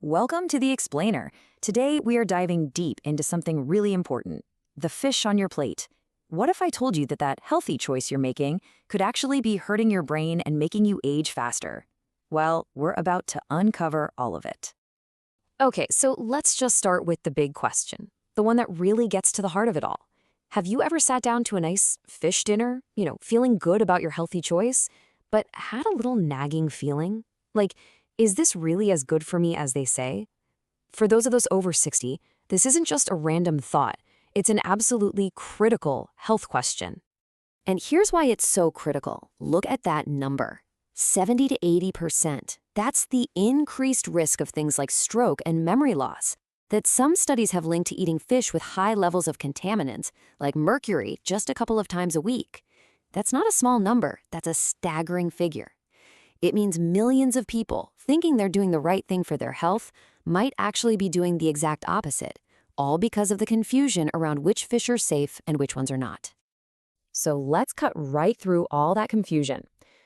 Welcome to The Explainer. Today, we are diving deep into something really important, the fish on your plate. What if I told you that that healthy choice you're making could actually be hurting your brain and making you age faster? Well, we're about to uncover all of it. Okay, so let's just start with the big question, the one that really gets to the heart of it all. Have you ever sat down to a nice fish dinner, feeling good about your healthy choice, but had a little nagging feeling? Like, is this really as good for me as they say? For those of us over 60, this isn't just a random thought. It's an absolutely critical health question. And here's why it's so critical. Look at that number. 70 to 80%. That's the increased risk of things like stroke and memory loss that some studies have linked to eating fish with high levels of contaminants, like mercury, just a couple of times a week. That's not a small number. That's a staggering figure. It means millions of people, thinking they're doing the right thing for their health, might actually be doing the exact opposite, all because of the confusion around which fish are safe and which ones are not. So let's cut right through all that confusion.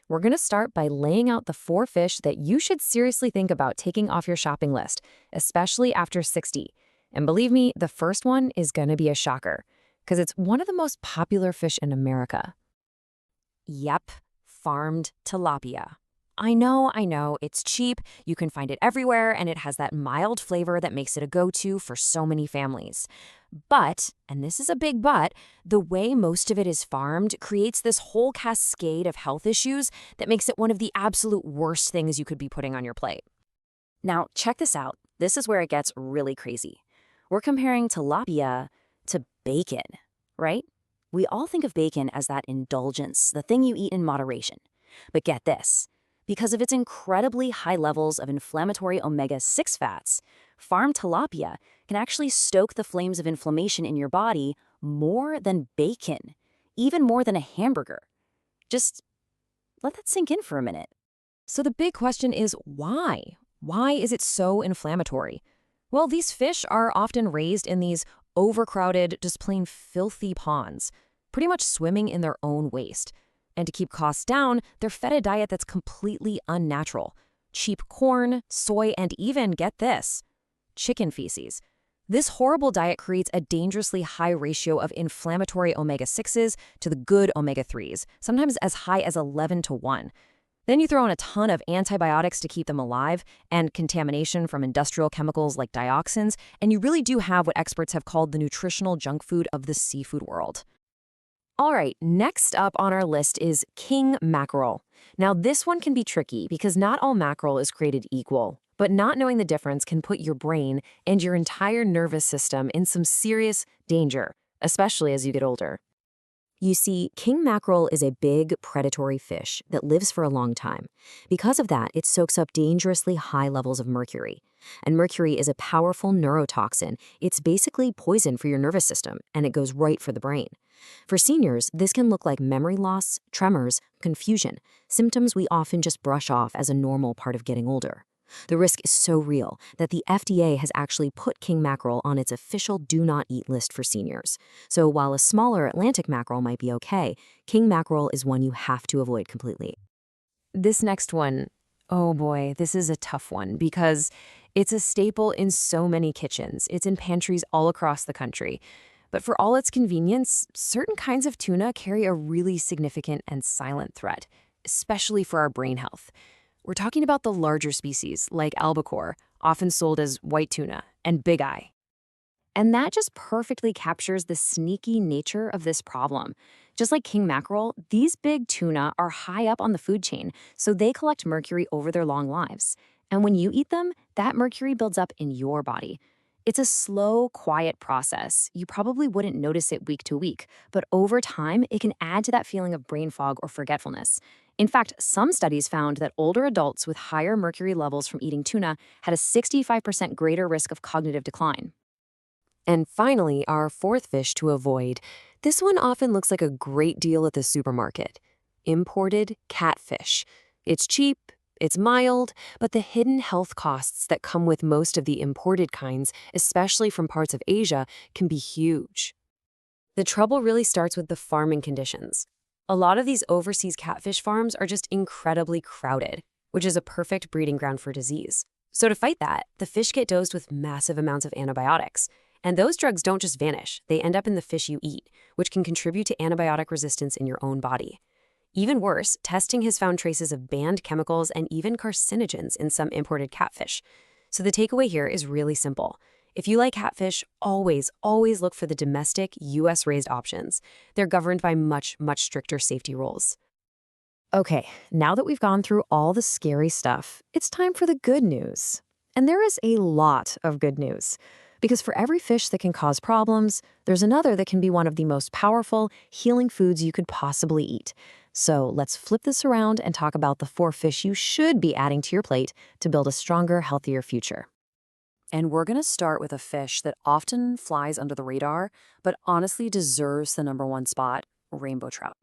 We're going to start by laying out the 4 fish that you should seriously think about taking off your shopping list, especially after 60. And believe me, the first one is going to be a shocker, because it's one of the most popular fish in America. Yep, farmed tilapia. I know, it's cheap, you can find it everywhere, and it has that mild flavor that makes it a go-to for so many families. But, and this is a big but, the way most of it is farmed creates this whole cascade of health issues that makes it one of the absolute worst things you could be putting on your plate. Now, check this out. This is where it gets really crazy. We're comparing tilapia to bacon, right? We all think of bacon as that indulgence, the thing you eat in moderation. But get this. Because of its incredibly high levels of inflammatory omega-6 fats, farmed tilapia can actually stoke the flames of inflammation in your body more than bacon, even more than a hamburger. Just let that sink in for a minute. So the big question is why? Why is it so inflammatory? Well, these fish are often raised in these overcrowded, just plain filthy ponds, pretty much swimming in their own waste. And to keep costs down, they're fed a diet that's completely unnatural. Cheap corn, soy, and even, get this, chicken feces. This horrible diet creates a dangerously high ratio of inflammatory omega-6s to the good omega-3s, sometimes as high as 11 to 1. Then you throw in a ton of antibiotics to keep them alive and contamination from industrial chemicals like dioxins, and you really do have what experts have called the nutritional junk food of the seafood world. All right, next up on our list is king mackerel. Now, this one can be tricky because not all mackerel is created equal, but not knowing the difference can put your brain and your entire nervous system in some serious danger, especially as you get older. You see, king mackerel is a big predatory fish that lives for a long time. Because of that, it soaks up dangerously high levels of mercury. And mercury is a powerful neurotoxin. It's basically poison for your nervous system, and it goes right for the brain. For seniors, this can look like memory loss, tremors, confusion, symptoms we often just brush off as a normal part of getting older. The risk is so real that the FDA has actually put king mackerel on its official do not eat list for seniors. So while a smaller Atlantic mackerel might be okay, king mackerel is one you have to avoid completely. This next one, oh boy, this is a tough one because it's a staple in so many kitchens. It's in pantries all across the country. But for all its convenience, certain kinds of tuna carry a really significant and silent threat, especially for our brain health. We're talking about the larger species, like albacore, often sold as white tuna, and big eye. And that just perfectly captures the sneaky nature of this problem. Just like king mackerel, these big tuna are high up on the food chain, so they collect mercury over their long lives. And when you eat them, that mercury builds up in your body. It's a slow, quiet process. You probably wouldn't notice it week to week, but over time, it can add to that feeling of brain fog or forgetfulness. In fact, some studies found that older adults with higher mercury levels from eating tuna had a 65% greater risk of cognitive decline. And finally, our 4th fish to avoid. This one often looks like a great deal at the supermarket. Imported catfish. It's cheap, it's mild, but the hidden health costs that come with most of the imported kinds, especially from parts of Asia, can be huge. The trouble really starts with the farming conditions. A lot of these overseas catfish farms are just incredibly crowded, which is a perfect breeding ground for disease. So to fight that, the fish get dosed with massive amounts of antibiotics. And those drugs don't just vanish, they end up in the fish you eat, which can contribute to antibiotic resistance in your own body. Even worse, testing has found traces of banned chemicals and even carcinogens in some imported catfish. So the takeaway here is really simple. If you like catfish, always look for the domestic, US-raised options. They're governed by much stricter safety rules. Okay, now that we've gone through all the scary stuff, it's time for the good news. And there is a lot of good news. Because for every fish that can cause problems, there's another that can be one of the most powerful, healing foods you could possibly eat. So let's flip this around and talk about the 4 fish you should be adding to your plate to build a stronger, healthier future. And we're going to start with a fish that often flies under the radar, but honestly deserves the #1 spot: rainbow trout.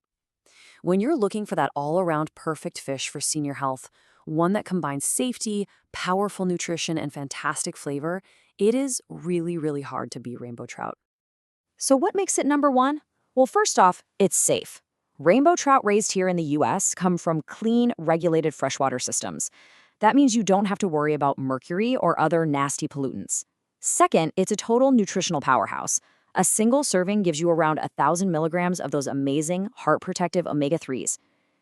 When you're looking for that all-around perfect fish for senior health, one that combines safety, powerful nutrition, and fantastic flavor, it is really hard to beat rainbow trout. So what makes it #1? Well, first off, it's safe. Rainbow trout raised here in the US come from clean, regulated freshwater systems. That means you don't have to worry about mercury or other nasty pollutants. Second, it's a total nutritional powerhouse. A single serving gives you around 1,000 milligrams of those amazing, heart-protective omega-3s.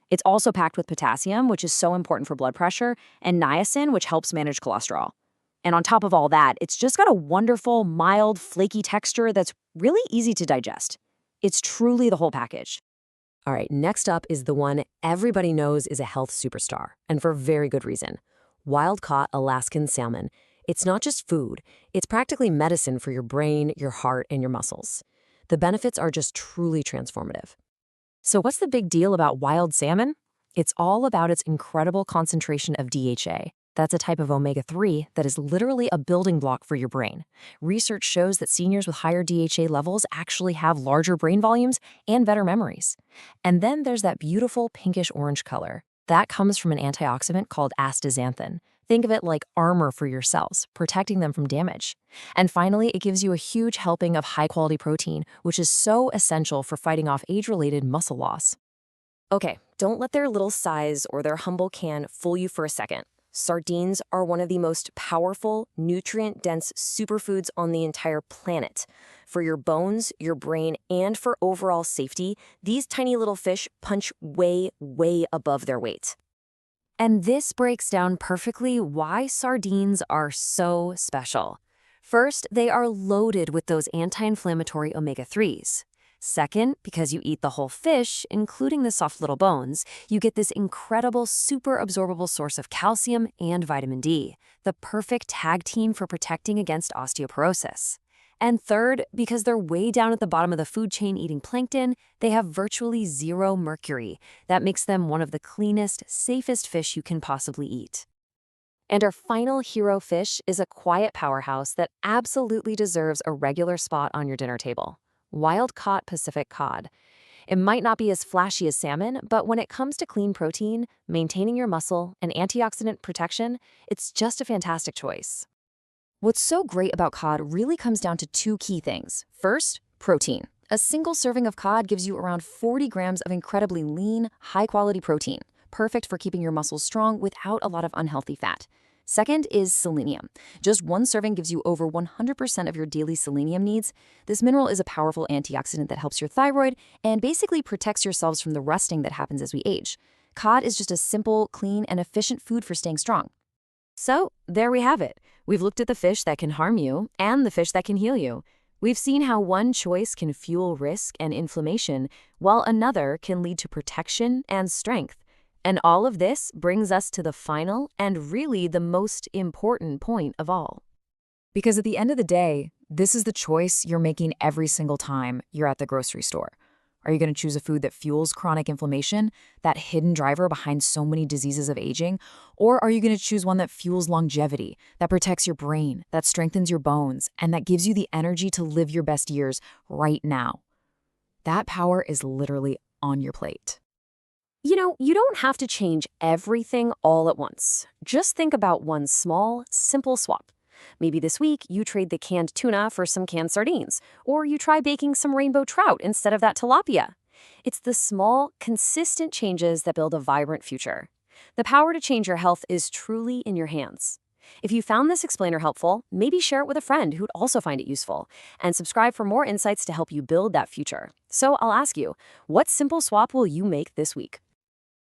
It's also packed with potassium, which is so important for blood pressure, and niacin, which helps manage cholesterol. And on top of all that, it's just got a wonderful, mild, flaky texture that's really easy to digest. It's truly the whole package. All right, next up is the one everybody knows is a health superstar, and for very good reason. Wild-caught Alaskan salmon. It's not just food, it's practically medicine for your brain, your heart, and your muscles. The benefits are just truly transformative. So what's the big deal about wild salmon? It's all about its incredible concentration of DHA. That's a type of omega-3 that is literally a building block for your brain. Research shows that seniors with higher DHA levels actually have larger brain volumes and better memories. And then there's that beautiful pinkish-orange color. That comes from an antioxidant called astaxanthin. Think of it like armor for your cells, protecting them from damage. And finally, it gives you a huge helping of high-quality protein, which is so essential for fighting off age-related muscle loss. Okay, don't let their little size or their humble can fool you for a second. Sardines are one of the most powerful, nutrient-dense superfoods on the entire planet. For your bones, your brain, and for overall safety, these tiny little fish punch way above their weight. And this breaks down perfectly why sardines are so special. First, they are loaded with those anti-inflammatory omega-3s. Second, because you eat the whole fish, including the soft little bones, you get this incredible super absorbable source of calcium and vitamin D, the perfect tag team for protecting against osteoporosis. And third, because they're way down at the bottom of the food chain eating plankton, they have virtually zero mercury. That makes them one of the cleanest, safest fish you can possibly eat. And our final hero fish is a quiet powerhouse that absolutely deserves a regular spot on your dinner table: wild-caught Pacific cod. It might not be as flashy as salmon, but when it comes to clean protein, maintaining your muscle, and antioxidant protection, it's just a fantastic choice. What's so great about cod really comes down to 2 key things. First, protein. A single serving of cod gives you around 40 grams of incredibly lean, high-quality protein, perfect for keeping your muscles strong without a lot of unhealthy fat. Second is selenium. Just 1 serving gives you over 100% of your daily selenium needs. This mineral is a powerful antioxidant that helps your thyroid and basically protects your cells from the rusting that happens as we age. Cod is just a simple, clean, and efficient food for staying strong. So, there we have it. We've looked at the fish that can harm you and the fish that can heal you. We've seen how one choice can fuel risk and inflammation, while another can lead to protection and strength. And all of this brings us to the final and really the most important point of all. Because at the end of the day, this is the choice you're making every single time you're at the grocery store. Are you going to choose a food that fuels chronic inflammation, that hidden driver behind so many diseases of aging? Or are you going to choose one that fuels longevity, that protects your brain, that strengthens your bones, and that gives you the energy to live your best years right now? That power is literally on your plate. You know, you don't have to change everything all at once. Just think about one small, simple swap. Maybe this week you trade the canned tuna for some canned sardines, or you try baking some rainbow trout instead of that tilapia. It's the small, consistent changes that build a vibrant future. The power to change your health is truly in your hands. If you found this explainer helpful, maybe share it with a friend who'd also find it useful. And subscribe for more insights to help you build that future. So I'll ask you, what simple swap will you make this week?